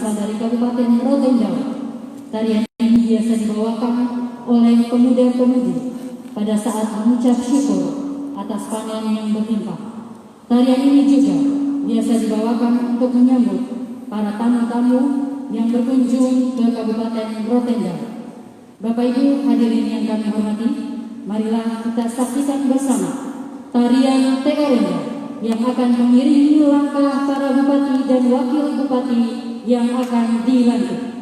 berasal dari Kabupaten Rotendao. Tarian ini biasa dibawakan oleh pemuda-pemudi pada saat mengucap syukur atas panen yang berlimpah. Tarian ini juga biasa dibawakan untuk menyambut para tamu-tamu yang berkunjung ke Kabupaten Rotendao. Bapak Ibu hadirin yang kami hormati, marilah kita saksikan bersama tarian Teorenda yang akan mengiringi langkah para bupati dan wakil bupati yang akan dilantik.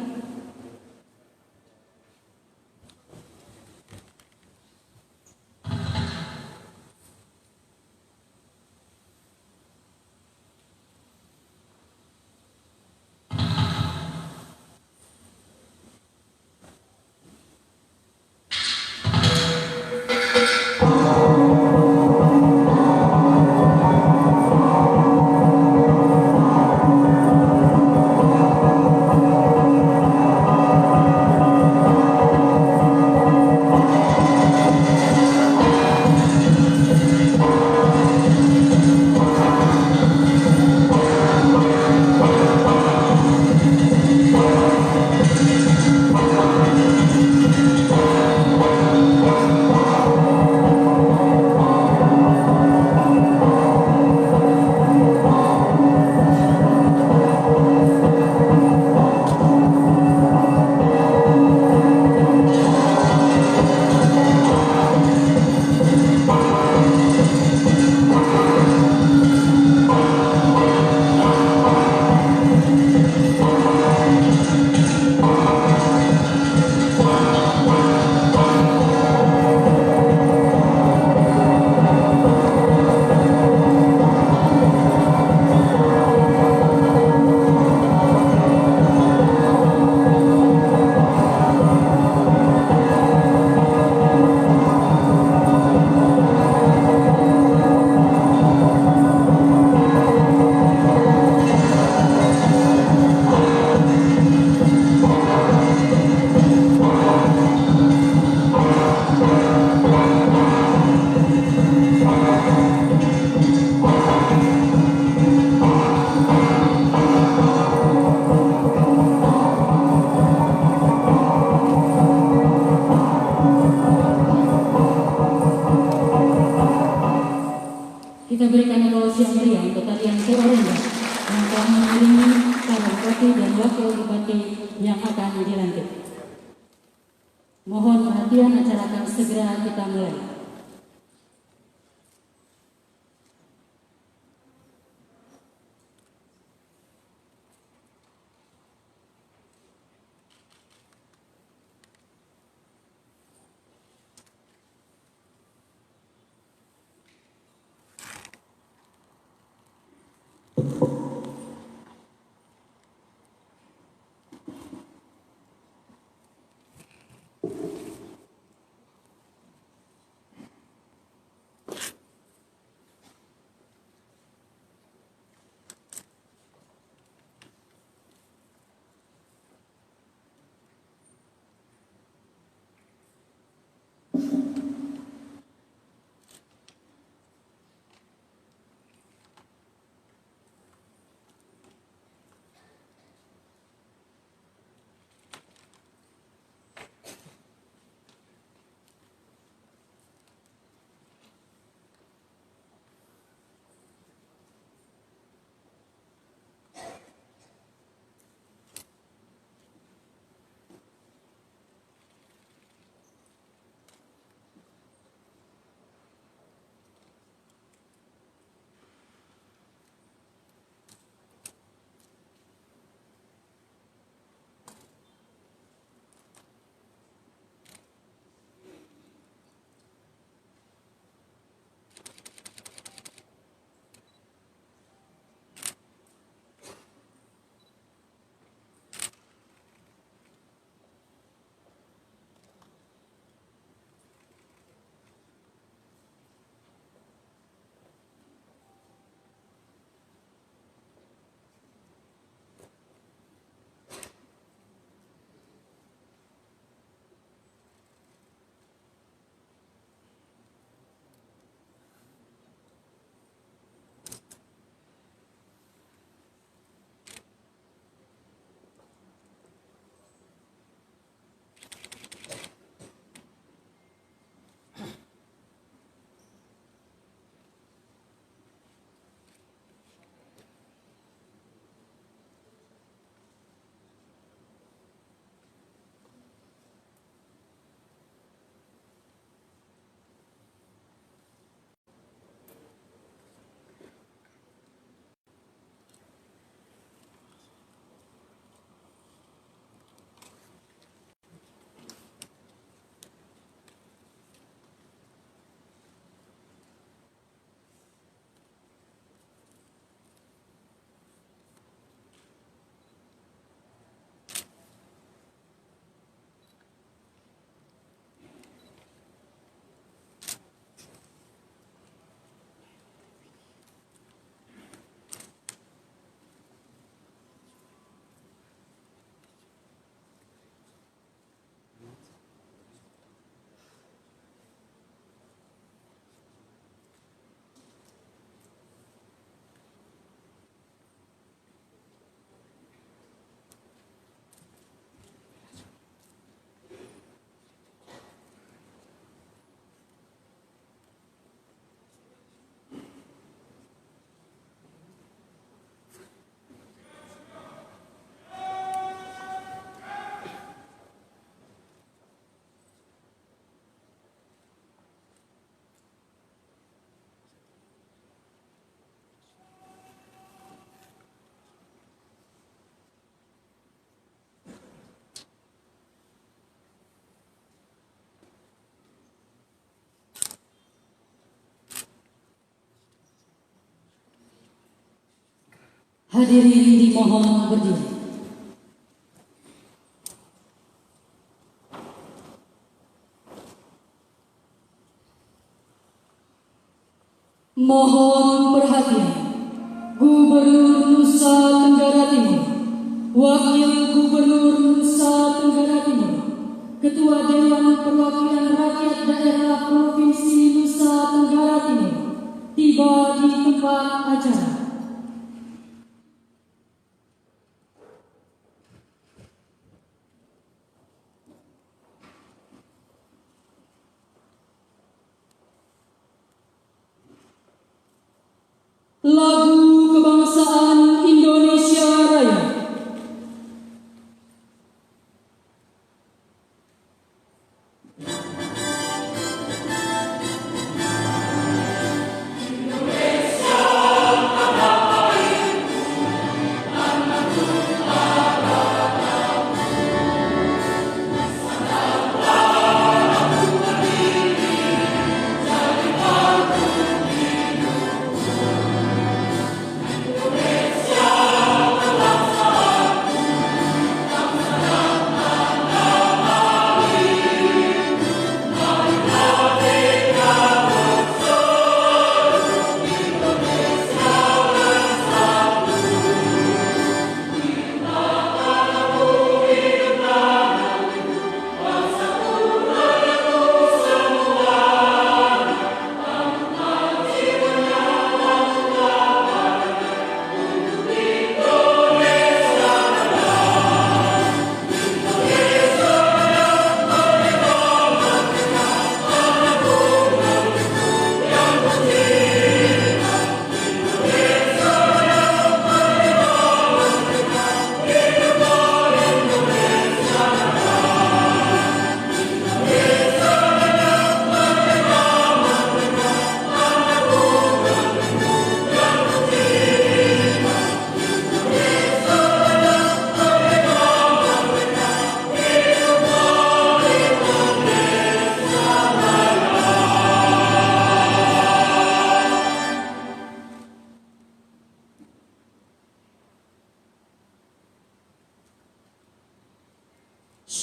Kita berikan aplaus yang meriah untuk tarian Teorenda yang telah mengiringi para bupati dan wakil bupati yang akan dilantik. Mohon perhatian, acara akan segera kita mulai. Hadirin dimohon berdiri. Mohon perhatian. Gubernur Nusa Tenggara Timur, Wakil Gubernur Nusa Tenggara Timur, Ketua Dewan Perwakilan Rakyat Daerah Provinsi Nusa Tenggara Timur tiba di tempat acara. Lagu Kebangsaan Indonesia Raya.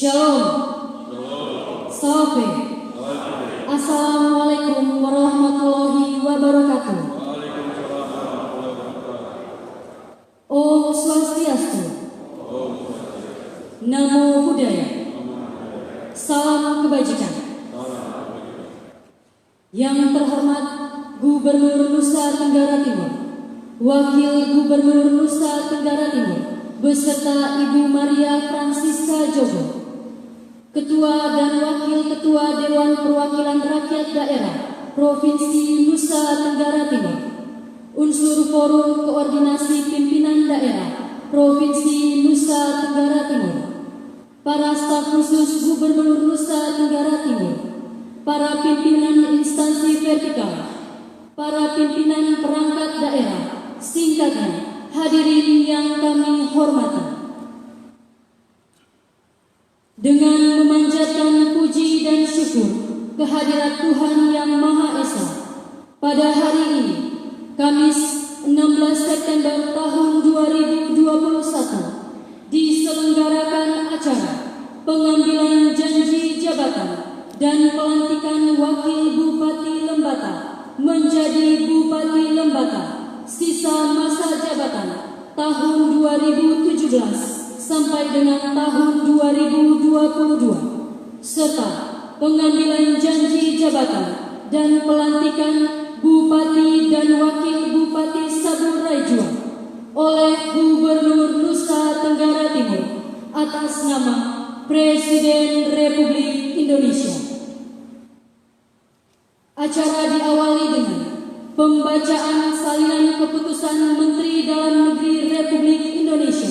Shalom. Salam. Assalamualaikum warahmatullahi wabarakatuh. Om Swastiastu. Namo Buddhaya. Salam kebajikan. Yang terhormat Gubernur Nusa Tenggara Timur, Wakil Gubernur Nusa Tenggara Timur, beserta Ibu Maria Francisca Jogo, Ketua dan Wakil Ketua Dewan Perwakilan Rakyat Daerah Provinsi Nusa Tenggara Timur, unsur Forum Koordinasi Pimpinan Daerah Provinsi Nusa Tenggara Timur, para staf khusus Gubernur Nusa Tenggara Timur, para pimpinan instansi vertikal, para pimpinan perangkat daerah, singkatnya, hadirin yang kami hormati. Dengan memanjatkan puji dan syukur kehadirat Tuhan Yang Maha Esa, pada hari ini, Kamis 16 September tahun 2021, diselenggarakan acara pengambilan janji jabatan dan pelantikan Wakil Bupati Lembata menjadi Bupati Lembata sisa masa jabatan tahun 2017 sampai dengan tahun 2022, serta pengambilan janji jabatan dan pelantikan Bupati dan Wakil Bupati Saburai Jua oleh Gubernur Nusa Tenggara Timur atas nama Presiden Republik Indonesia. Acara diawali dengan pembacaan salinan keputusan Menteri Dalam Negeri Republik Indonesia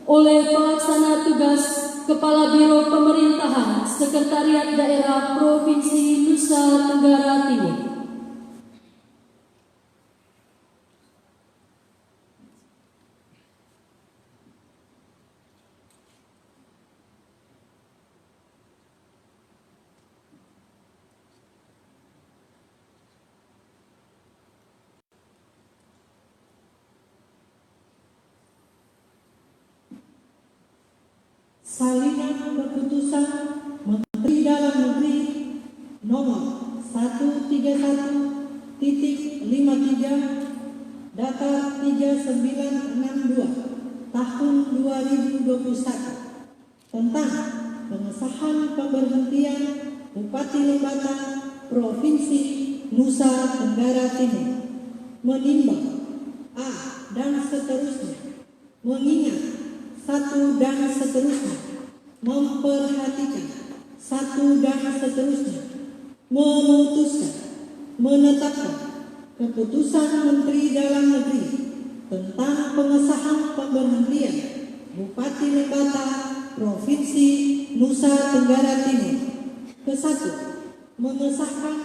oleh Pelaksana Tugas Kepala Biro Pemerintahan Sekretariat Daerah Provinsi Nusa Tenggara Timur. salinan keputusan Menteri Dalam Negeri nomor 131.53 datar 3962 tahun 2021 tentang pengesahan pemberhentian Bupati Lembata Provinsi Nusa Tenggara Timur, menimbang A dan seterusnya, mengingat 1 dan seterusnya, memperhatikan 1 dan seterusnya, memutuskan, menetapkan keputusan Menteri Dalam Negeri tentang pengesahan pemberhentian Bupati Lembata Provinsi Nusa Tenggara Timur. Ke-1, mengesahkan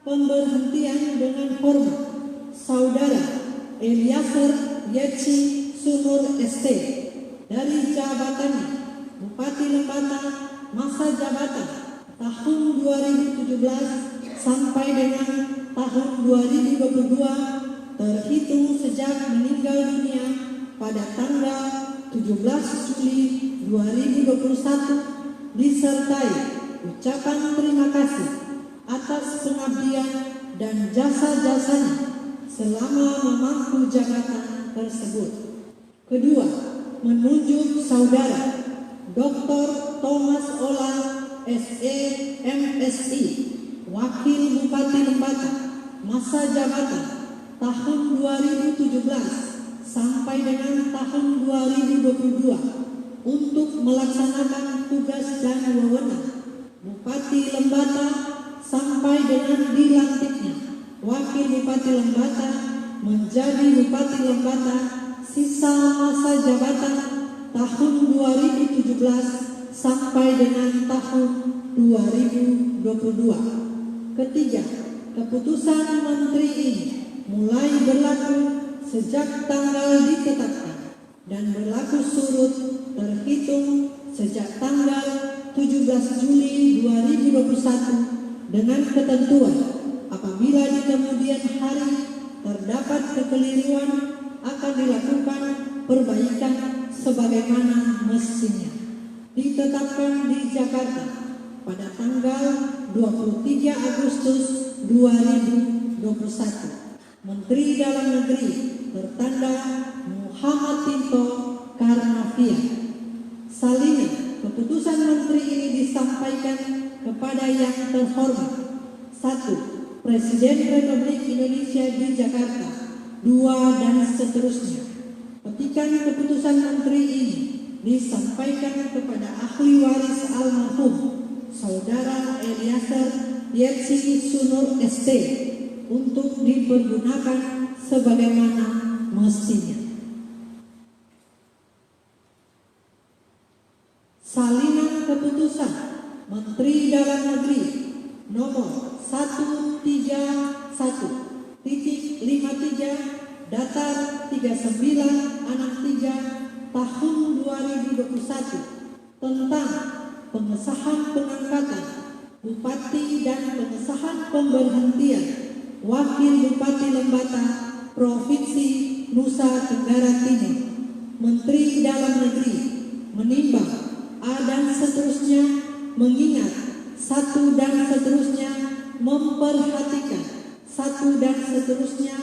pemberhentian dengan hormat Saudara Eliezer Yetsi Sunur ST dari jabatannya Bupati Lembata masa jabatan tahun 2017 sampai dengan tahun 2022 terhitung sejak meninggal dunia pada tanggal 17 Juli 2021 disertai ucapan terima kasih atas pengabdian dan jasa-jasanya selama memangku jabatan tersebut. Kedua, menunjuk Saudara Dr. Thomas Ola SE MSI, Wakil Bupati Lembata masa jabatan tahun 2017 sampai dengan tahun 2022 untuk melaksanakan tugas dan wewenang Bupati Lembata sampai dengan dilantiknya Wakil Bupati Lembata menjadi Bupati Lembata sisa masa jabatan tahun 2017 sampai dengan tahun 2022. Ketiga, keputusan Menteri ini mulai berlaku sejak tanggal ditetapkan dan berlaku surut terhitung sejak tanggal 17 Juli 2021 dengan ketentuan apabila di kemudian hari terdapat kekeliruan akan dilakukan perbaikan sebagaimana mestinya. Ditetapkan di Jakarta pada tanggal 23 Agustus 2021. Menteri Dalam Negeri tertanda Muhammad Tinto Karnavian. Salinan keputusan Menteri ini disampaikan kepada yang terhormat. 1. Presiden Republik Indonesia di Jakarta. 2 dan seterusnya. Petikan keputusan Menteri ini disampaikan kepada ahli waris almarhum Saudara Eliezer Yetsi Sunur ST untuk dipergunakan sebagaimana mestinya. Salinan keputusan Menteri Dalam Negeri nomor 131.53 datar 3963 tahun 2021 tentang pengesahan pengangkatan Bupati dan pengesahan pemberhentian Wakil Bupati Lembata Provinsi Nusa Tenggara Timur. Menteri Dalam Negeri menimbang A dan seterusnya, mengingat 1 dan seterusnya, memperhatikan 1 dan seterusnya,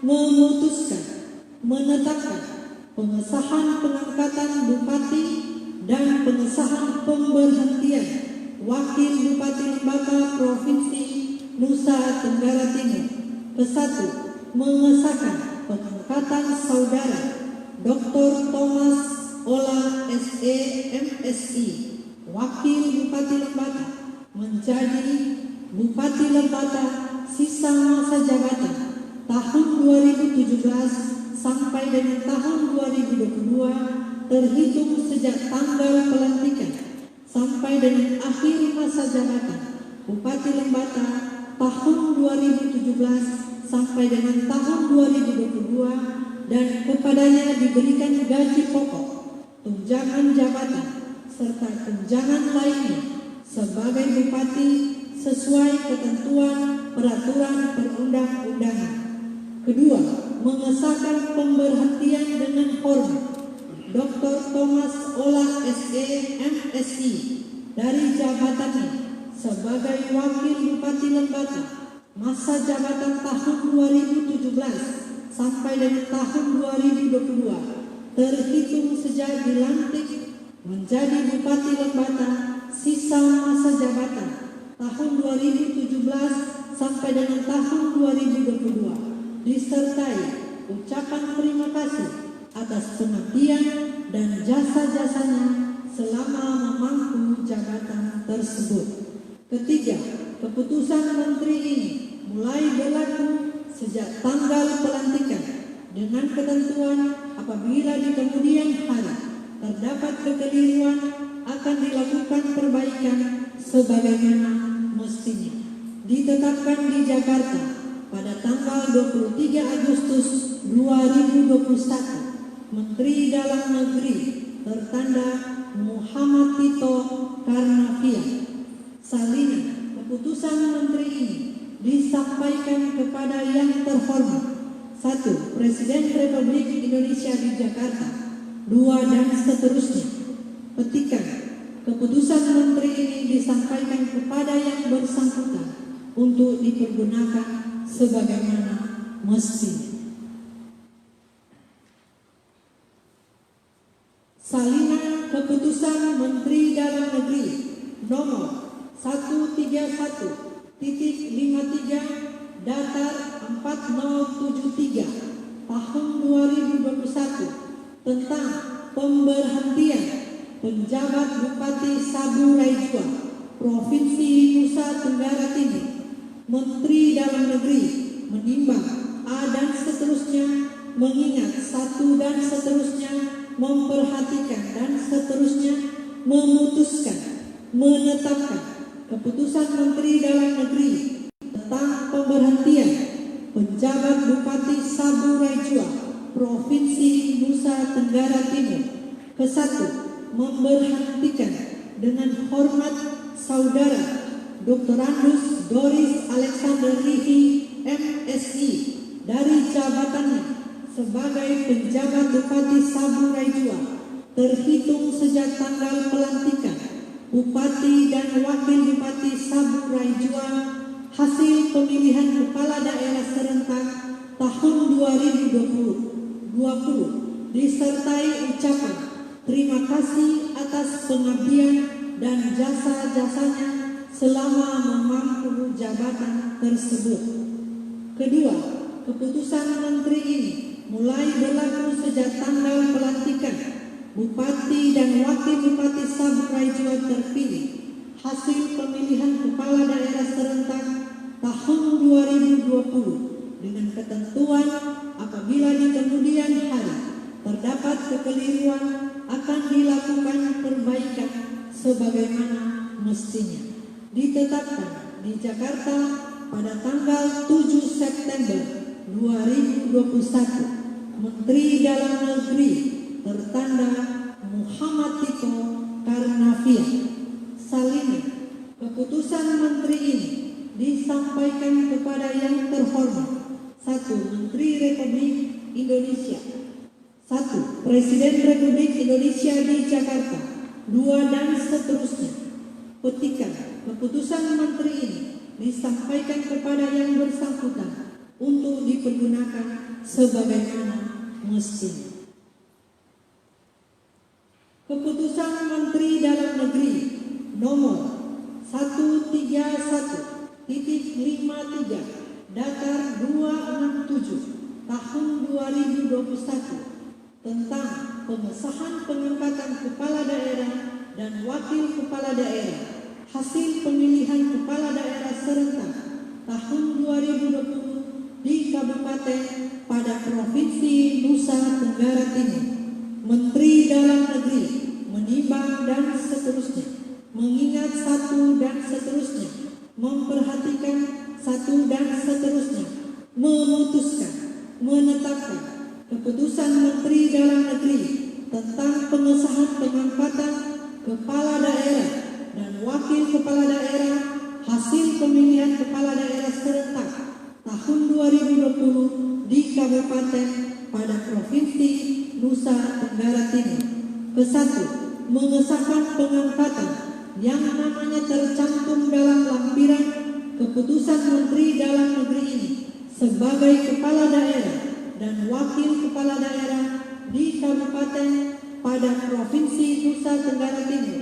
memutuskan, menetapkan pengesahan pengangkatan Bupati dan pengesahan pemberhentian Wakil Bupati Lembata Provinsi Nusa Tenggara Timur. Ke-1, mengesahkan pengangkatan Saudara Dr. Thomas Ola SE MSI, Wakil Bupati Lembata menjadi Bupati Lembata sisa masa jabatan tahun 2017 sampai dengan tahun 2022 terhitung sejak tanggal pelantikan sampai dengan akhir masa jabatan Bupati Lembata tahun 2017 sampai dengan tahun 2022 dan kepadanya diberikan gaji pokok, tunjangan jabatan, serta tunjangan lainnya sebagai Bupati sesuai ketentuan peraturan perundang-undangan. Kedua, mengesahkan pemberhentian dengan hormat Dr. Thomas Olah SE MSI dari jabatannya sebagai Wakil Bupati Lembata masa jabatan tahun 2017 sampai dengan tahun 2022 terhitung sejak dilantik menjadi Bupati Lembata. Sisa masa jabatan tahun 2017 sampai dengan tahun 2022 disertai ucapan terima kasih atas pengabdian dan jasa-jasanya selama memangku jabatan tersebut. Ketiga, keputusan Menteri ini mulai berlaku sejak tanggal pelantikan dengan ketentuan apabila di kemudian hari terdapat kekeliruan akan dilakukan perbaikan sebagaimana mestinya. Ditetapkan di Jakarta pada tanggal 23 Agustus 2021, Menteri Dalam Negeri tertanda Muhammad Tito Karnavian. Salinan keputusan Menteri ini disampaikan kepada yang terhormat: 1. Presiden Republik Indonesia di Jakarta. 2. Dan seterusnya. Petikan keputusan Menteri ini disampaikan kepada yang bersangkutan untuk dipergunakan sebagaimana mestinya. Salinan keputusan Menteri Dalam Negeri nomor 131.53 datar 4073 tahun 2021 tentang pemberhentian penjabat Bupati Sabu Raijua, Provinsi Nusa Tenggara Timur. Menteri Dalam Negeri menimbang dan seterusnya, mengingat 1 dan seterusnya, memperhatikan dan seterusnya, memutuskan, menetapkan keputusan Menteri Dalam Negeri tentang pemberhentian penjabat Bupati Sabu Raijua, Provinsi Nusa Tenggara Timur. Ke-1, memberhentikan dengan hormat Saudara Dr. Andus Doris Alexander Rihi MSI dari jabatannya sebagai penjabat Bupati Sabu Raijua terhitung sejak tanggal pelantikan Bupati dan Wakil Bupati Sabu Raijua hasil pemilihan kepala daerah serentak tahun 2020 disertai ucapan terima kasih atas pengabdian dan jasa-jasanya selama memangku jabatan tersebut. Kedua, keputusan Menteri ini mulai berlaku sejak tanggal pelantikan Bupati dan Wakil Bupati Sabu Raijua terpilih hasil pemilihan kepala daerah serentak tahun 2020 dengan ketentuan apabila di kemudian hari terdapat kekeliruan akan dilakukan perbaikan sebagaimana mestinya. Ditetapkan di Jakarta pada tanggal 7 September 2021, Menteri Dalam Negeri tertanda Muhammad Tito Karnavian. Salinan keputusan Menteri ini disampaikan kepada yang terhormat: 1. Menteri Republik Indonesia. 1. Presiden Republik Indonesia di Jakarta. 2. Dan seterusnya. Petikan keputusan Menteri ini disampaikan kepada yang bersangkutan untuk dipergunakan sebagaimana mestinya. Keputusan Menteri Dalam Negeri nomor 131.53 datar 267 tahun 2021 tentang pengesahan pengangkatan kepala daerah dan wakil kepala daerah hasil pemilihan kepala daerah serentak tahun 2020 di Kabupaten pada Provinsi Nusa Tenggara Timur. Menteri Dalam Negeri menimbang dan seterusnya, mengingat 1 dan seterusnya, memperhatikan 1 dan seterusnya, memutuskan, menetapkan keputusan Menteri Dalam Negeri tentang pengesahan pengangkatan kepala daerah dan wakil kepala daerah hasil pemilihan kepala daerah serentak tahun 2020 di Kabupaten pada Provinsi Nusa Tenggara Timur. Ke-1. Mengesahkan pengangkatan yang namanya tercantum dalam lampiran keputusan Menteri Dalam Negeri ini sebagai kepala daerah dan wakil kepala daerah di kabupaten pada Provinsi Nusa Tenggara Timur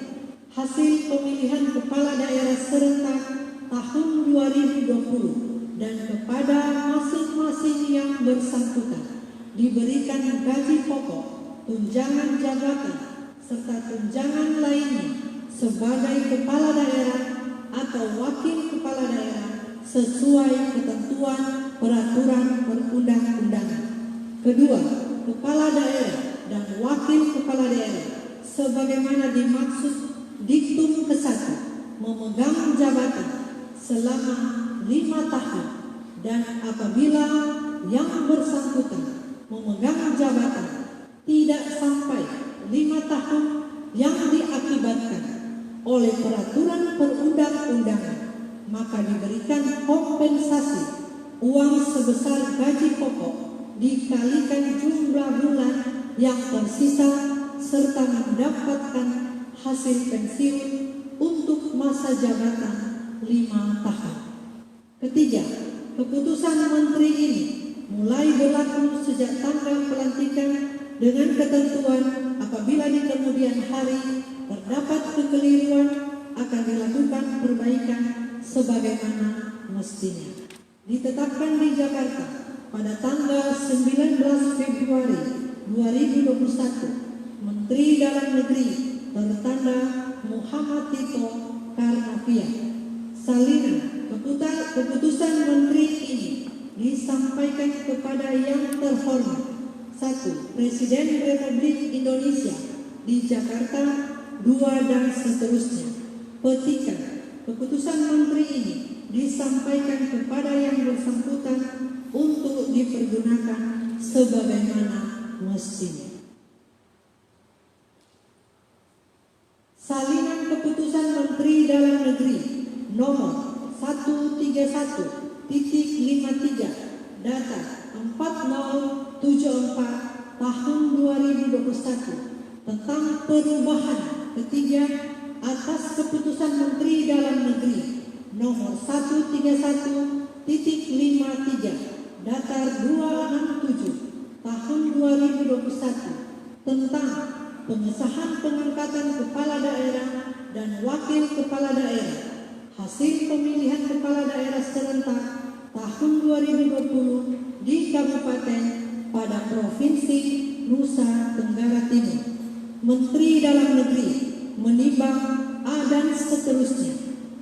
hasil pemilihan kepala daerah serentak tahun 2020 dan kepada masing-masing yang bersangkutan diberikan gaji pokok, tunjangan jabatan, serta tunjangan lainnya sebagai kepala daerah atau wakil kepala daerah sesuai ketentuan peraturan perundang-undangan. Kedua, kepala daerah dan wakil kepala daerah sebagaimana dimaksud diktum ke-1 memegang jabatan selama 5 tahun dan apabila yang bersangkutan memegang jabatan tidak sampai 5 tahun yang diakibatkan oleh peraturan perundang-undangan, maka diberikan kompensasi uang sebesar gaji pokok dikalikan jumlah bulan yang tersisa serta mendapatkan hasil pensiun untuk masa jabatan 5 tahun. Ketiga, keputusan Menteri ini mulai berlaku sejak tanggal pelantikan dengan ketentuan apabila di kemudian hari terdapat kekeliruan akan dilakukan perbaikan sebagaimana mestinya. Ditetapkan di Jakarta pada tanggal 19 Februari 2021, Menteri Dalam Negeri tertanda Muhammad Tito Karnavian. Salinan keputusan Menteri ini disampaikan kepada yang terhormat 1. Presiden Republik Indonesia di Jakarta, 2 dan seterusnya. Petikan keputusan Menteri ini disampaikan kepada yang bersangkutan untuk dipergunakan sebagaimana mestinya. Salinan keputusan Menteri Dalam Negeri nomor 131.53 data 4074 tahun 2021 tentang perubahan ketiga atas keputusan Menteri Dalam Negeri nomor 131.53 datar 267 tahun 2021 tentang pengesahan pengangkatan kepala daerah dan wakil kepala daerah hasil pemilihan kepala daerah serentak tahun 2020 di kabupaten pada Provinsi Nusa Tenggara Timur. Menteri Dalam Negeri menimbang A dan seterusnya,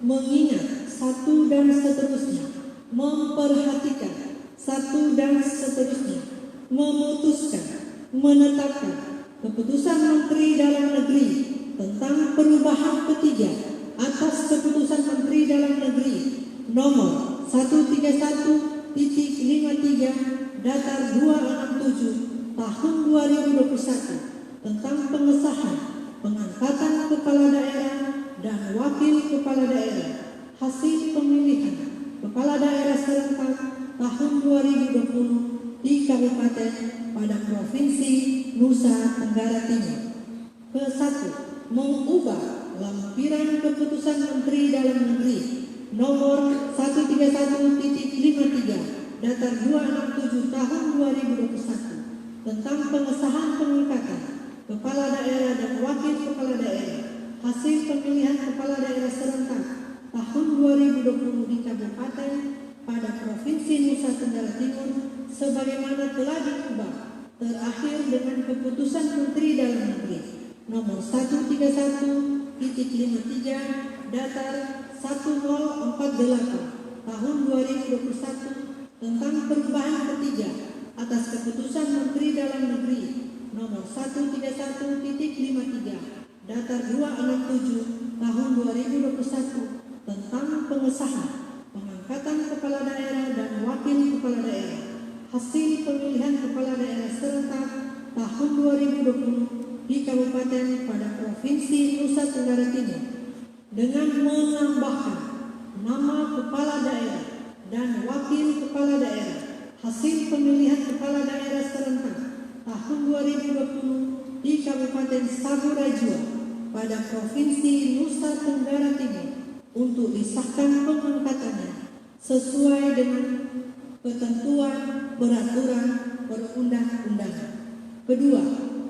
mengingat 1 dan seterusnya, memperhatikan 1 dan seterusnya, memutuskan, menetapkan keputusan Menteri Dalam Negeri tentang perubahan ketiga atas keputusan Menteri Dalam Negeri nomor 131.53 datar 267 tahun 2021 tentang pengesahan pengangkatan kepala daerah dan wakil kepala daerah hasil pemilihan kepala daerah serentak tahun 2020 di Kabupaten pada Provinsi Nusa Tenggara Timur. Ke-1. Mengubah lampiran keputusan Menteri Dalam Negeri nomor 131.53 datar 267 tahun 2021 tentang pengesahan pengangkatan kepala daerah dan wakil kepala daerah hasil pemilihan kepala daerah serentak tahun 2020 di Kabupaten pada Provinsi Nusa Tenggara Timur sebagaimana telah diubah terakhir dengan keputusan Menteri Dalam Negeri nomor 131.53 datar 1048 tahun 2021 tentang perubahan ketiga atas keputusan Menteri Dalam Negeri nomor 131.53 datar 267 tahun 2021 tentang pengesahan pengangkatan kepala daerah dan wakil kepala daerah hasil pemilihan kepala daerah serentak tahun 2020 di Kabupaten pada Provinsi Nusa Tenggara Timur dengan menambahkan nama kepala daerah dan wakil kepala daerah hasil pemilihan kepala daerah serentak tahun 2020 di Kabupaten Kabupaten Saburai Jua pada Provinsi Nusa Tenggara Timur untuk disahkan pengangkatannya sesuai dengan ketentuan peraturan perundang-undangan. Kedua,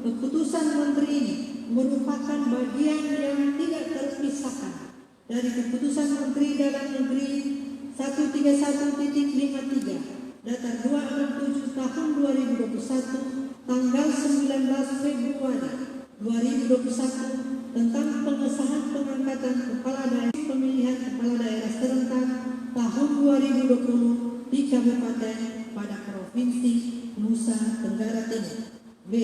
keputusan Menteri ini merupakan bagian yang tidak terpisahkan dari Keputusan Menteri Dalam Negeri 131.53 Datar 267 tahun 2021 tanggal 19 Februari 2021 tentang pengesahan pengangkatan kepala daerah pemilihan kepala daerah serentak tahun 2020 di kabupaten pada Provinsi Nusa Tenggara Timur. B.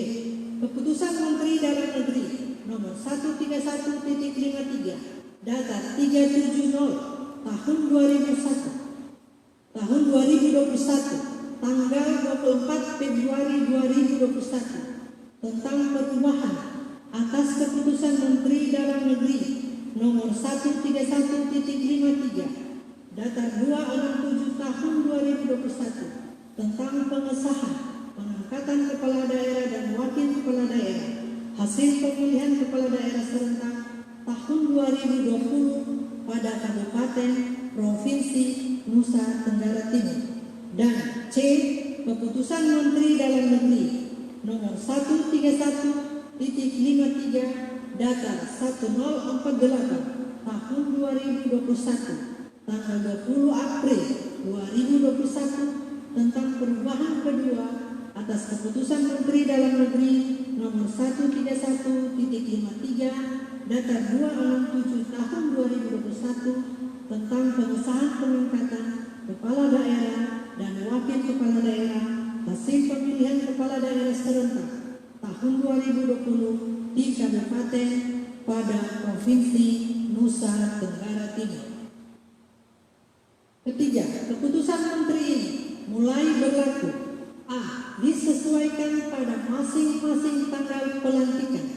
Keputusan Menteri Dalam Negeri nomor 131.53 Datar 370 tahun 2021 tanggal 24 Februari 2021 tentang perubahan atas Keputusan Menteri Dalam Negeri nomor 131.53 Datar 267 tahun 2021 tentang pengesahan pengangkatan kepala daerah dan wakil kepala daerah hasil pemilihan kepala daerah serentak tahun 2020 pada Kabupaten Provinsi Nusa Tenggara Timur. Dan C. Keputusan Menteri Dalam Negeri nomor 131.53 Datar 1048 tahun 2021 tanggal 20 April 2021 tentang perubahan kedua atas Keputusan Menteri Dalam Negeri nomor 131.53 Datar 267 tahun 2021 tentang pengesahan pengangkatan kepala daerah dan wakil kepala daerah hasil pemilihan kepala daerah serentak tahun 2020 di kabupaten pada Provinsi Nusa Tenggara Timur. Ketiga, keputusan Menteri ini mulai berlaku A. Disesuaikan pada masing-masing tanggal pelantikan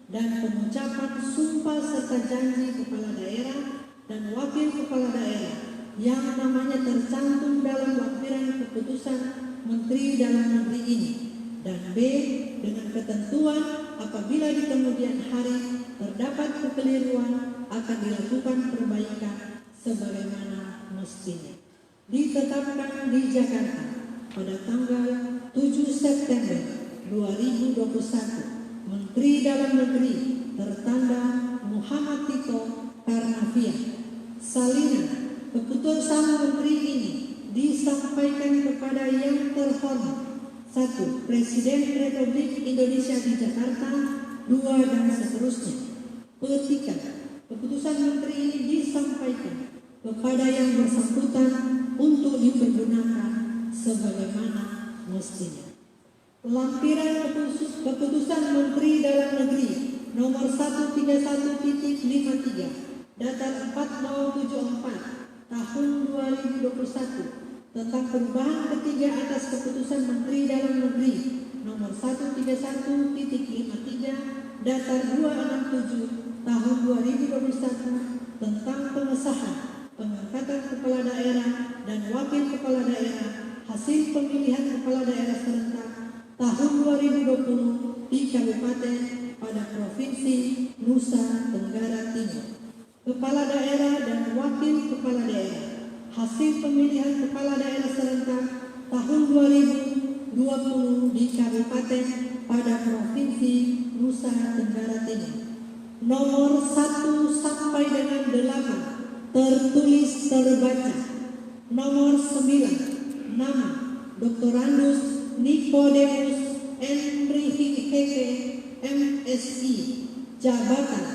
dan pengucapan sumpah serta janji kepala daerah dan wakil kepala daerah yang namanya tercantum dalam lampiran keputusan Menteri Dalam Negeri ini. Dan B. Dengan ketentuan apabila di kemudian hari terdapat kekeliruan akan dilakukan perbaikan sebagaimana mestinya. Ditetapkan di Jakarta pada tanggal 7 September 2021, Menteri Dalam Negeri tertanda Muhammad Tito Karnavian. Salinan keputusan Menteri ini disampaikan kepada yang terhormat 1. Presiden Republik Indonesia di Jakarta, 2 dan seterusnya. Petikan keputusan Menteri ini disampaikan kepada yang bersangkutan untuk dipergunakan sebagaimana mestinya. Lampiran keputusan Menteri Dalam Negeri nomor 131.53 Datar 4074 tahun 2021 tentang perubahan ketiga atas Keputusan Menteri Dalam Negeri nomor 131.53 Datar 267 tahun 2021 tentang pengesahan pengangkatan kepala daerah dan wakil kepala daerah hasil pemilihan kepala daerah serentak tahun 2020 di kabupaten pada Provinsi Nusa Tenggara Timur. Kepala daerah dan wakil kepala daerah hasil pemilihan kepala daerah serentak tahun 2020 di kabupaten pada Provinsi Nusa Tenggara Timur. Nomor 1 sampai dengan 8 tertulis terbaca. Nomor 9 nama Dr. Andus Nicodemus Enrique MSI, jabatan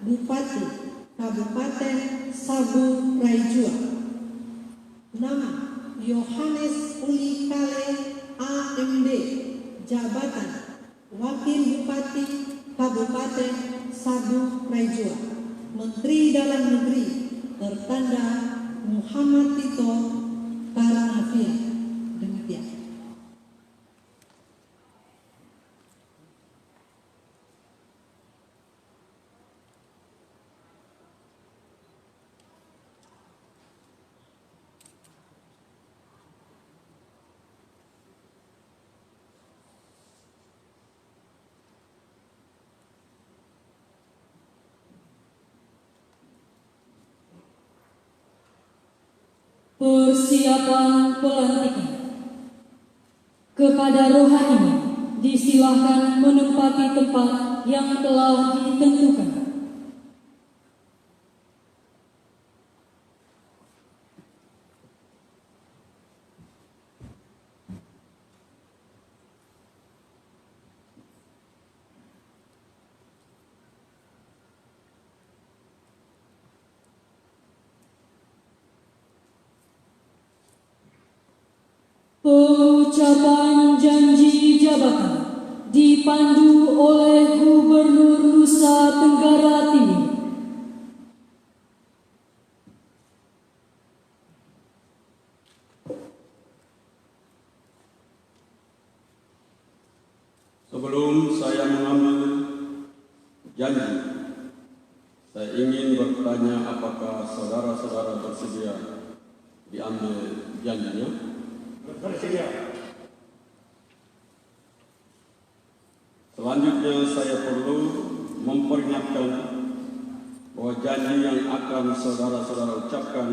Bupati Kabupaten Saburai Jua. Nama Yohanes Uli Kale AMD, jabatan Wakil Bupati Kabupaten Saburai Jua. Menteri Dalam Negeri tertanda Muhammad Tito Karnavian. Demikian. Persiapan pelantikan. Kepada rohaniwan disilahkan menempati tempat yang telah ditentukan. Pengucapan janji jabatan dipandu oleh Gubernur Nusa Tenggara Timur. Sebelum saya mengambil janji, saya ingin bertanya apakah saudara-saudara bersedia diambil janjinya? Bersedia. Selanjutnya saya perlu memperingatkan bahwa janji yang akan saudara-saudara ucapkan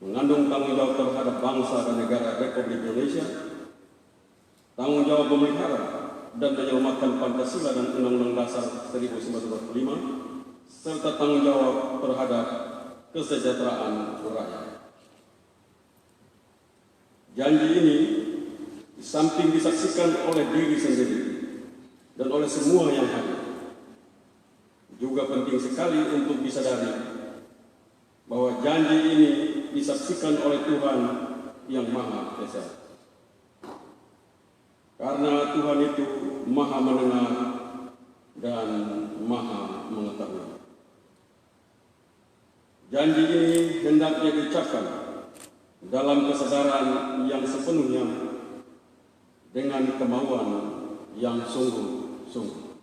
mengandung tanggung jawab terhadap bangsa dan negara Republik Indonesia, tanggung jawab memelihara dan menyelamatkan Pancasila dan Undang-Undang Dasar 1945, serta tanggung jawab terhadap kesejahteraan rakyat. Janji ini di samping disaksikan oleh diri sendiri dan oleh semua yang hadir, juga penting sekali untuk disadari bahwa janji ini disaksikan oleh Tuhan yang Maha Esa. Karena Tuhan itu Maha mendengar dan Maha mengetahui. Janji ini hendaknya diucapkan dalam kesadaran yang sepenuhnya dengan kemauan yang sungguh-sungguh.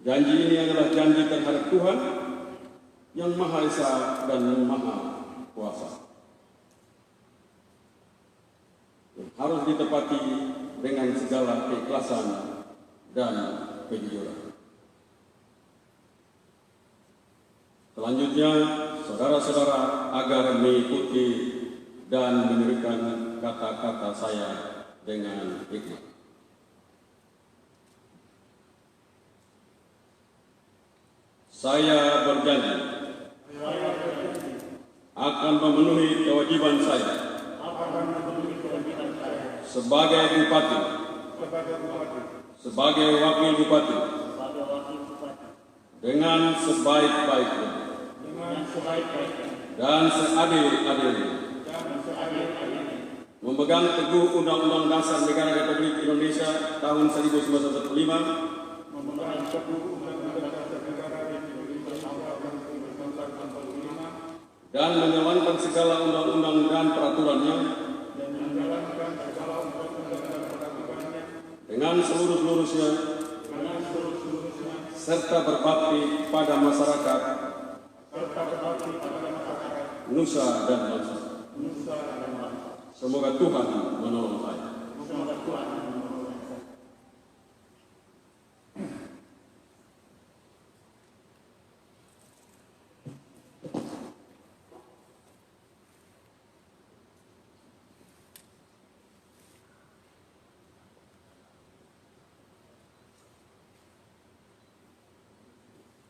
Janji ini adalah janji terhadap Tuhan yang Maha Esa dan Maha Kuasa. Harus ditepati dengan segala keikhlasan dan kejujuran. Selanjutnya, saudara-saudara agar mengikuti dan mendengarkan kata-kata saya dengan hikmat. Saya berjanji akan memenuhi kewajiban saya sebagai bupati, sebagai wakil bupati, dengan sebaik-baiknya dan seadil-adilnya, memegang teguh Undang-Undang Dasar Negara Republik Indonesia tahun 1945, dan menjalankan segala undang-undang dan peraturannya dengan seluruh-luruhnya, serta berbakti pada masyarakat Nusa dan bangsa. Semoga Tuhan menolong saya.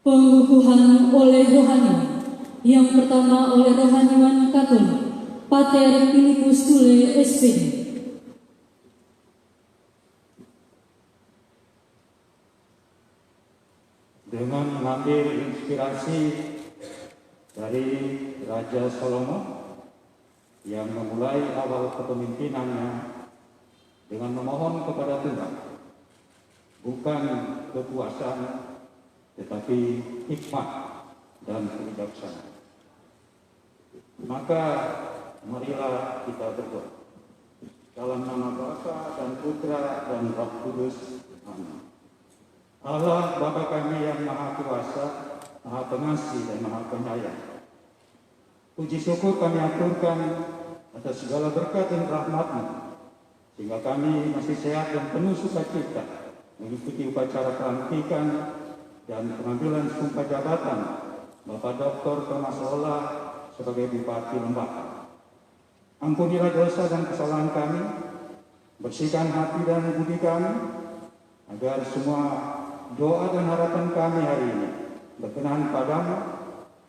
Pengukuhan oleh rohaniwan. Yang pertama oleh rohaniwan Katolik, Pater Filipus Tule, SPD. Dengan mengambil inspirasi dari Raja Salomo yang memulai awal kepemimpinannya dengan memohon kepada Tuhan, bukan kekuasaan, tetapi hikmat dan kebijaksanaan. Maka marilah kita berdoa dalam nama Bapa dan Putra dan Roh Kudus. Amin. Allah Bapa kami yang Maha Kuasa, Maha Pengasih dan Maha Penyayang, puji syukur kami aturkan atas segala berkat dan rahmat-Mu, sehingga kami masih sehat dan penuh sukacita mengikuti upacara pelantikan dan pengambilan sumpah jabatan Bapak Dr. Thomas Lola sebagai Bupati Lembata. Ampunilah dosa dan kesalahan kami, bersihkan hati dan budi kami, agar semua doa dan harapan kami hari ini berkenan padamu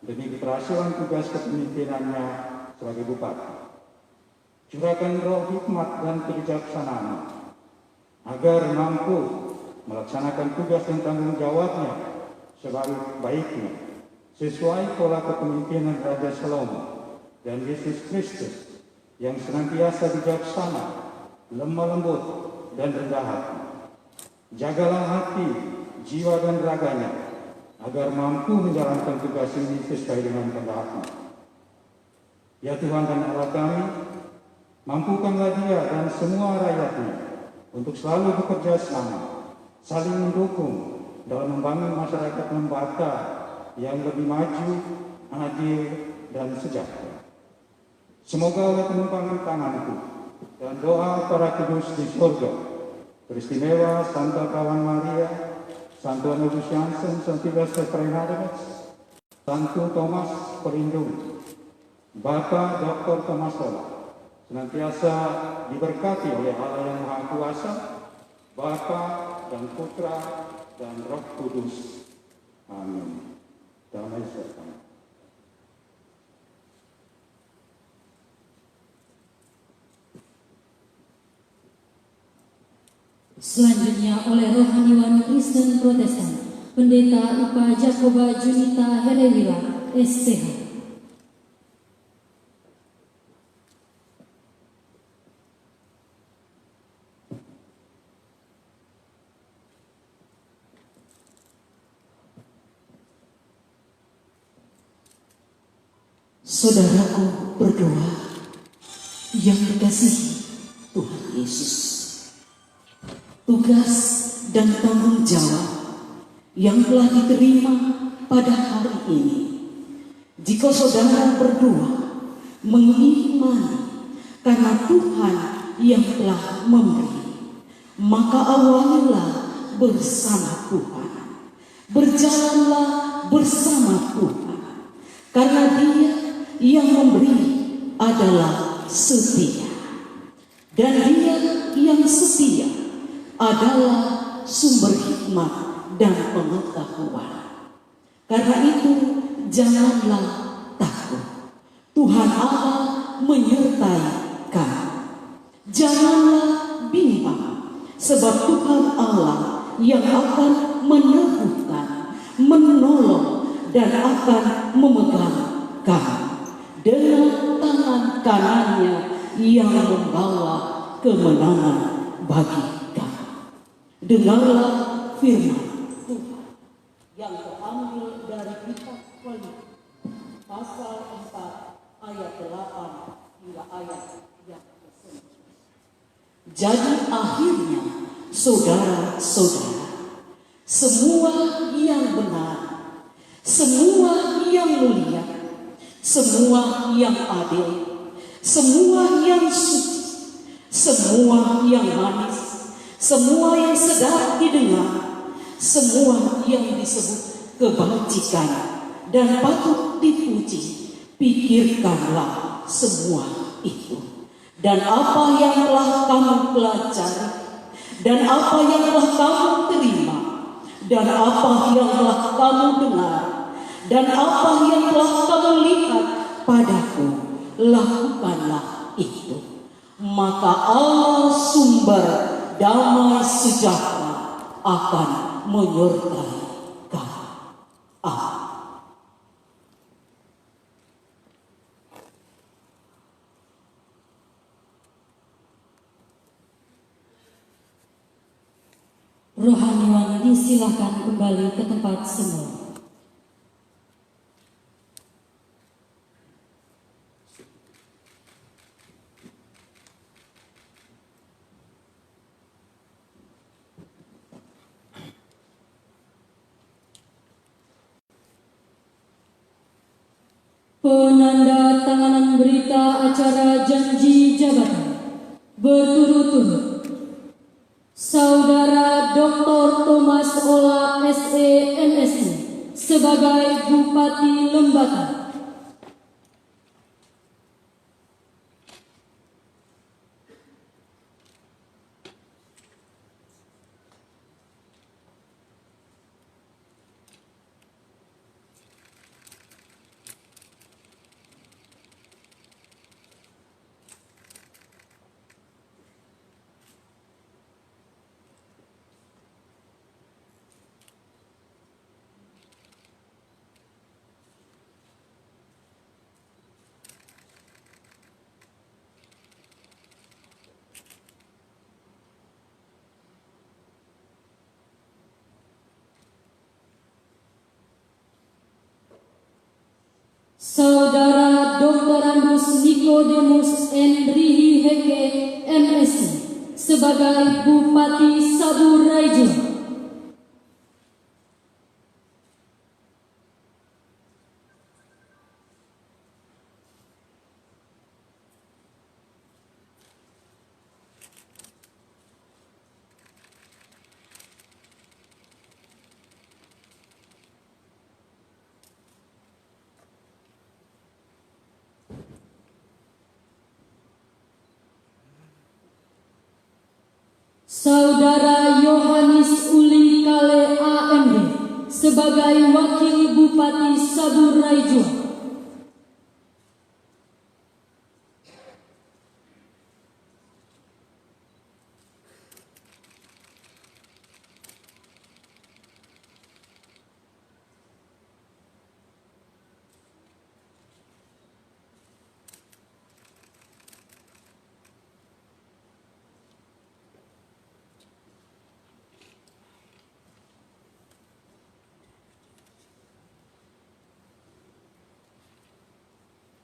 demi keberhasilan tugas kepemimpinannya sebagai Bupati. Curahkan roh hikmat dan kebijaksanaan agar mampu melaksanakan tugas dan tanggung jawabnya sebaik-baiknya sesuai pola kepemimpinan Raja Salomo dan Yesus Kristus yang senantiasa bijaksana, lemah lembut, dan rendah hati. Jagalah hati, jiwa, dan raganya agar mampu menjalankan tugas ini sesuai dengan kehendak-Mu. Ya Tuhan dan Allah kami, mampukanlah dia dan semua rakyatnya untuk selalu bekerja sama, saling mendukung dalam membangun masyarakat Lembata yang lebih maju, adil, dan sejahtera. Semoga oleh penumpangan tanganku dan doa para kudus di surga, teristimewa Santa Kawan Maria, Santo Anugrus Jansen, Santo Silvester Fernandez, Santo Thomas Pelindung, Bapak Dr. Thomas Tola, senantiasa diberkati oleh Allah yang Maha Kuasa, Bapa dan Putra dan Roh Kudus. Amin. Damai serta. Selanjutnya oleh rohaniwan Kristen Protestan, Pendeta Upa Jakoba Junita Helewila, SPH. Saudaraku berdoa yang dikasihi Tuhan Yesus. Tugas dan tanggung jawab yang telah diterima pada hari ini. Jika saudara berdoa mengimani karena Tuhan yang telah memberi, maka awalilah bersama Tuhan. Berjalanlah bersama Tuhan. Karena Dia yang memberi adalah setia. Dan Dia yang setia adalah sumber hikmat dan pengetahuan. Karena itu janganlah takut. Tuhan Allah menyertai kamu. Janganlah bimbang, sebab Tuhan Allah yang akan meneguhkan, menolong, dan akan memegang kamu dengan tangan kanannya yang membawa kemenangan bagi kamu. Dengarlah firman Tuhan yang terambil dari kitab Wahyu pasal 4 ayat 8 hingga ayat yang ke-9. Jadi akhirnya saudara-saudara, semua yang benar, semua yang mulia, semua yang adil, semua yang suci, semua yang manis, semua yang sedap didengar, semua yang disebut kebajikan dan patut dipuji, pikirkanlah semua itu. Dan apa yang telah kamu pelajari, dan apa yang telah kamu terima, dan apa yang telah kamu dengar, dan apa yang telah kamu lihat padaku, lakukanlah itu. Maka Allah sumber damai sejahtera akan menyertai kamu. Amin. Rohaniwan disilakan kembali ke tempat semula. Penandatanganan berita acara janji jabatan berturut-turut. Saudara Dr. Thomas Ola SE MSI sebagai Bupati Lembata. Doktorandus Nikodemus Enrihi Heke MSc sebagai Bupati Saburai-Jua. Saudara Yohanes Uli Kale AMD sebagai Wakil Bupati Saburai-Jua.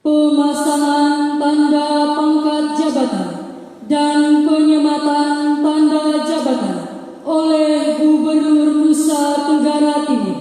Pemasangan tanda pangkat jabatan dan penyematan tanda jabatan oleh Gubernur Nusa Tenggara Timur.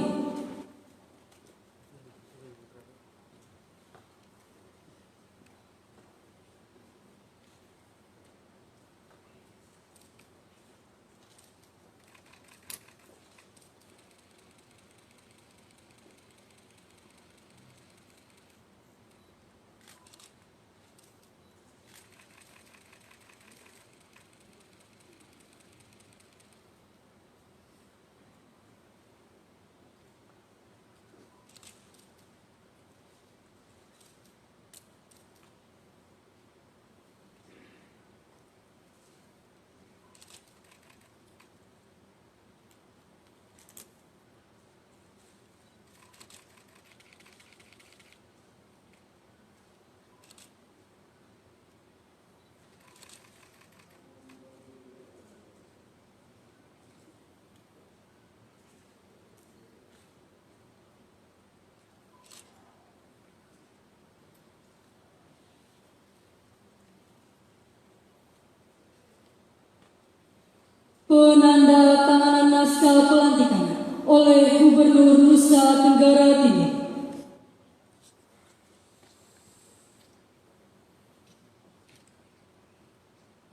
Penandatanganan naskah pelantikan oleh Gubernur Nusa Tenggara Timur.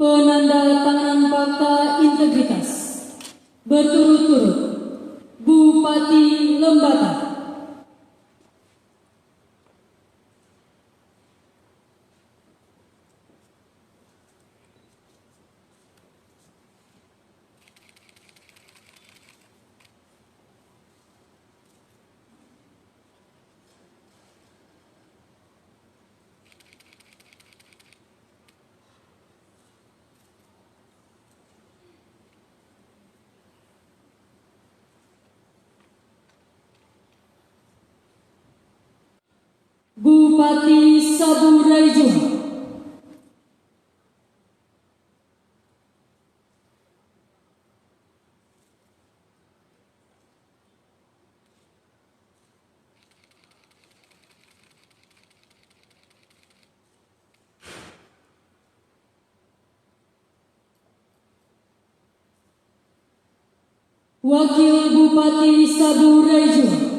Penandatanganan fakta integritas berturut-turut Bupati Lembata, Bupati Saburai-Jua, Wakil Bupati Saburai-Jua,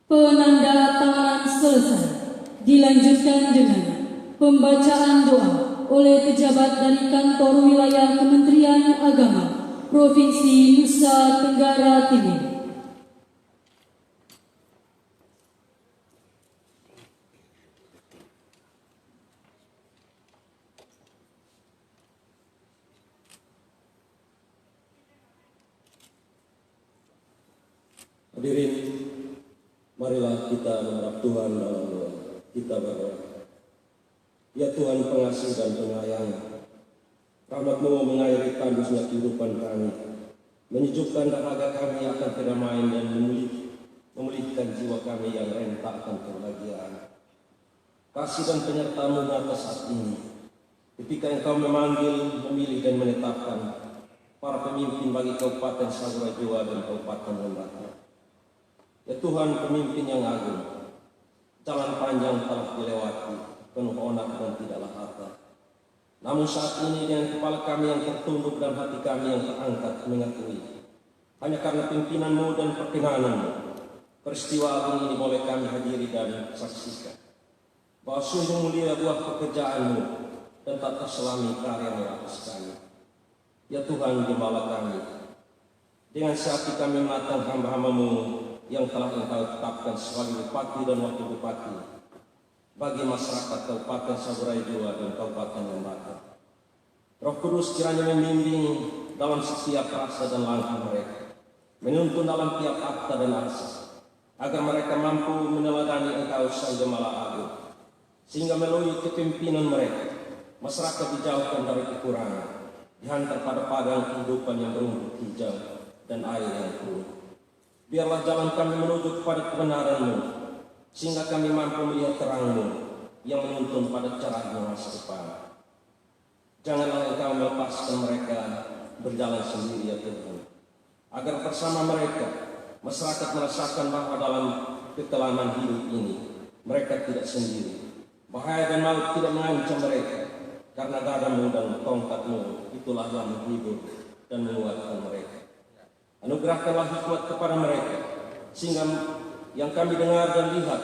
penandatanganan selesai. Dilanjutkan dengan pembacaan doa oleh pejabat dari Kantor Wilayah Kementerian Agama Provinsi Nusa Tenggara Timur. Hadirin, marilah kita mengharap Tuhan dalam doa. Kita berdoa. Ya Tuhan pengasih dan penyayang, rahmat-Mu mengairi tandusnya kehidupan kami, menyejukkan dahaga kami akan kedamaian dan memulihkan jiwa kami yang rentak akan kebahagiaan. Kasih dan penyertaan-Mu nyata saat ini, ketika Engkau memanggil, memilih dan menetapkan para pemimpin bagi Kabupaten Saburai Jua dan Kabupaten Lembata. Ya Tuhan, pemimpin yang agung, jalan panjang telah dilewati, penuh onak dan tidaklah harta. Namun saat ini dengan kepala kami yang tertunduk dan hati kami yang terangkat mengakui, hanya karena pimpinan-Mu dan perkenanan-Mu, peristiwa agung ini boleh kami hadiri dan saksikan, bahwa sungguh mulia buah pekerjaan-Mu dan tak terselami karya-Mu atas kami. Ya Tuhan, gembala kami, dengan sehati kami menatang hamba-hamba-Mu yang telah Engkau tetapkan sebagai bupati dan wakil bupati bagi masyarakat Kabupaten Saburai Jua dan Kabupaten Lembata. Roh Kudus kiranya membimbing dalam setiap rasa dan langkah mereka, menuntun dalam tiap akta dan asa, agar mereka mampu meneladani Engkau Sang Gembala Agung, sehingga melalui kepimpinan mereka, masyarakat dijauhkan dari kekurangan, dihantar pada padang kehidupan yang berumput hijau dan air yang turun. Biarlah jalan kami menuju kepada kebenaran-Mu, sehingga kami mampu melihat terang-Mu yang menuntun pada cerahnya masa depan. Janganlah Engkau melepaskan mereka berjalan sendiri, ya Tuhan, agar bersama mereka masyarakat merasakan bahwa dalam kekelaman hidup ini mereka tidak sendiri. Bahaya dan maut tidak mengancam mereka, karena gadamu dan tongkat-Mu itulah yang menghibur dan menguatkan mereka. Anugerahkanlah hikmat kepada mereka, sehingga yang kami dengar dan lihat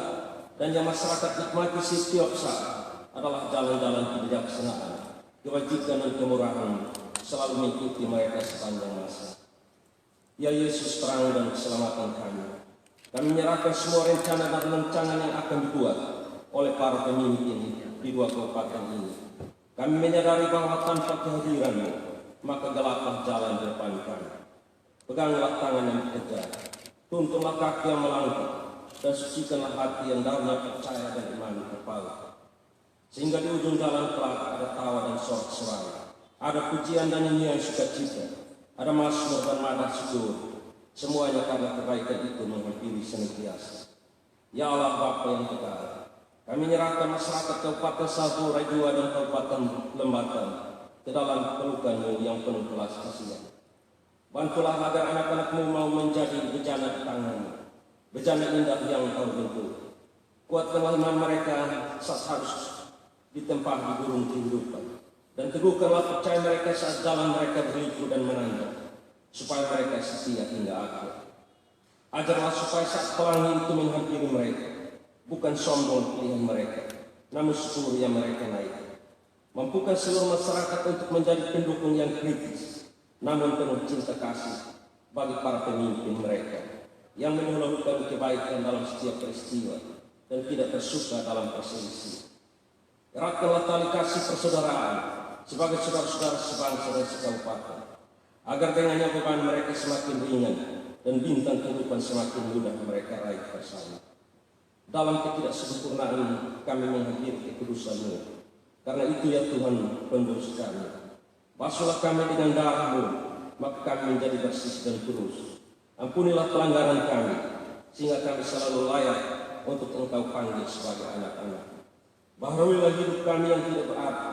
dan yang masyarakat nikmati setiap saat adalah jalan-jalan kebijaksanaan, kebajikan dan kemurahan selalu mengikuti mereka sepanjang masa. Ya Yesus, terang dan keselamatan kami menyerahkan semua rencana dan rancangan yang akan dibuat oleh para pemimpin di dua kabupaten ini. Kami menyadari bahwa tanpa kehadiran-Mu, maka gelaplah jalan di depan kami. Peganglah tangan yang bekerja, tuntunlah kaki yang melangkah, dan sucikanlah hati yang dalamnya percaya dan iman terpaut. Sehingga di ujung jalan kelak ada tawa dan sorak-sorai, ada pujian dan nyanyian sukacita, ada mazmur dan madah syukur, semuanya karena kebaikan itu menghampiri senantiasa. Ya Allah Bapa yang kekal, kami menyerahkan masyarakat Kabupaten Saburai Jua dan Kabupaten Lembata ke dalam pelukan-Mu yang penuh belas kasihan. Bantulah agar anak-anak-Mu mau menjadi bejana di tangan-Mu, bejana indah yang Engkau bentuk. Kuatkanlah iman mereka saat harus ditempa di gurun kehidupan, dan teguhkanlah percaya mereka saat jalan mereka berliku dan menanjak, supaya mereka setia hingga akhir. Ajarlah supaya saat pelangi itu menghampiri mereka, bukan sombong pilihan mereka, namun syukur yang mereka naik. Mampukan seluruh masyarakat untuk menjadi pendukung yang kritis, namun penuh cinta kasih bagi para pemimpin mereka yang mendahulukan kebaikan dalam setiap peristiwa dan tidak tersuka dalam perselisih. Eratkanlah tali kasih persaudaraan sebagai saudara-saudara sebangsa dan sekabupaten, agar dengannya beban mereka semakin ringan dan bintang kehidupan semakin mudah mereka raih bersama. Dalam ketidaksempurnaan kami menghadiri kekudusan-Mu, karena itu ya Tuhan penebus kami. Basuhlah kami dengan darah-Mu, maka kami menjadi bersih dan kudus. Ampunilah pelanggaran kami, sehingga kami selalu layak untuk Engkau panggil sebagai anak-anak. Baharuilah hidup kami yang tidak berarti,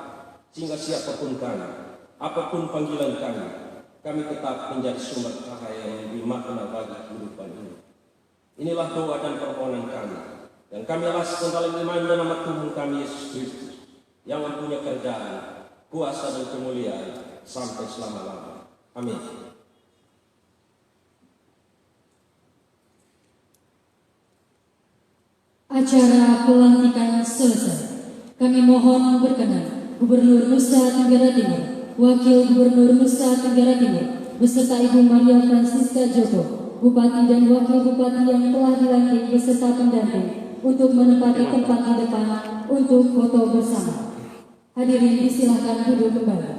sehingga siapapun kami, apapun panggilan kami tetap menjadi sumber cahaya yang lebih makna bagi kehidupan ini. Inilah doa dan permohonan kami, yang kami alaskan dalam iman dan nama Tuhan kami Yesus Kristus, yang mempunyai kerjaan, kuasa dan kemuliaan sampai selama-lamanya. Amin. Acara pelantikan selesai. Kami mohon berkenan Gubernur Nusa Tenggara Timur, Wakil Gubernur Nusa Tenggara Timur, beserta Ibu Maria Francisca Joko, Bupati dan Wakil Bupati yang telah dilantik beserta pendamping, untuk menempati tempat di depan untuk foto bersama. Hadirin disilahkan duduk kembali.